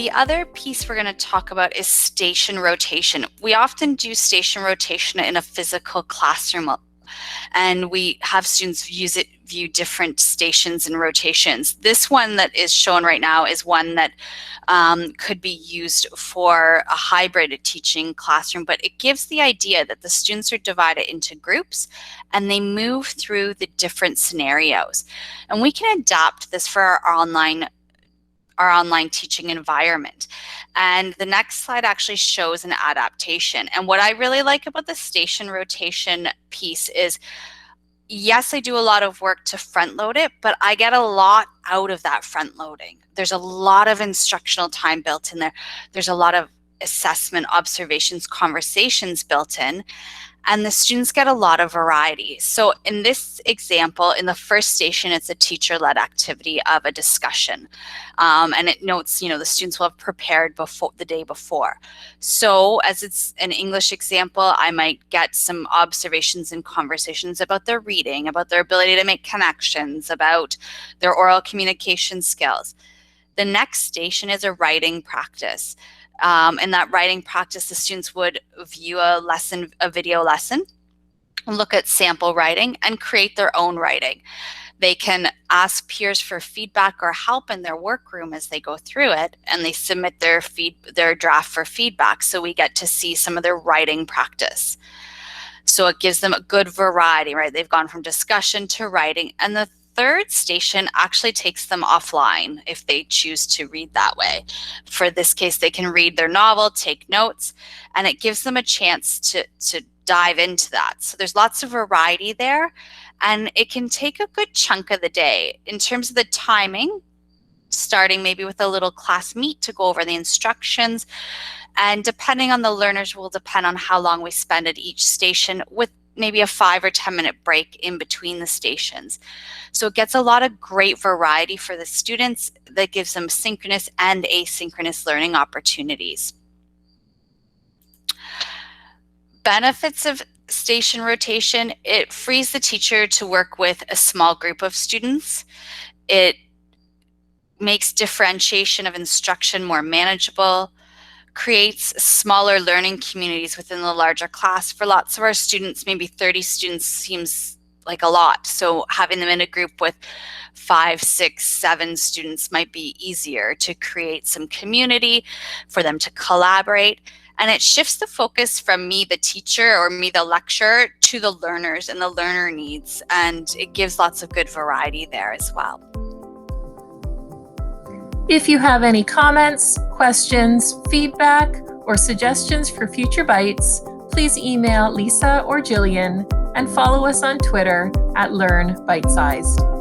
The other piece we're going to talk about is station rotation. We often do station rotation in a physical classroom, and we have students view different stations and rotations. This one that is shown right now is one that could be used for a hybrid teaching classroom, but it gives the idea that the students are divided into groups and they move through the different scenarios. And we can adapt this for our online teaching environment. And the next slide actually shows an adaptation. And what I really like about the station rotation piece is, yes, I do a lot of work to front load it, but I get a lot out of that front loading. There's a lot of instructional time built in there. There's a lot of assessment, observations, conversations built in, and the students get a lot of variety. So in this example, in the first station, it's a teacher-led activity of a discussion. And it notes, the students will have prepared the day before. So as it's an English example, I might get some observations and conversations about their reading, about their ability to make connections, about their oral communication skills. The next station is a writing practice. In that writing practice, the students would view a video lesson, look at sample writing, and create their own writing. They can ask peers for feedback or help in their workroom as they go through it, and they submit their draft for feedback, so we get to see some of their writing practice. So it gives them a good variety, right? They've gone from discussion to writing, and the third station actually takes them offline if they choose to read that way. For this case, they can read their novel, take notes, and it gives them a chance to dive into that. So there's lots of variety there, and it can take a good chunk of the day. In terms of the timing, starting maybe with a little class meet to go over the instructions, and depending on the learners will depend on how long we spend at each station, with maybe a 5 or 10 minute break in between the stations. So it gets a lot of great variety for the students that gives them synchronous and asynchronous learning opportunities. Benefits of station rotation: it frees the teacher to work with a small group of students. It makes differentiation of instruction more manageable, creates smaller learning communities within the larger class. For lots of our students, maybe 30 students seems like a lot. So having them in a group with 5, 6, 7 students might be easier to create some community, for them to collaborate. And it shifts the focus from me, the teacher, or me, the lecturer, to the learners and the learner needs. And it gives lots of good variety there as well. If you have any comments, questions, feedback, or suggestions for future bites, please email Lisa or Jillian and follow us on Twitter @LearnBitesized.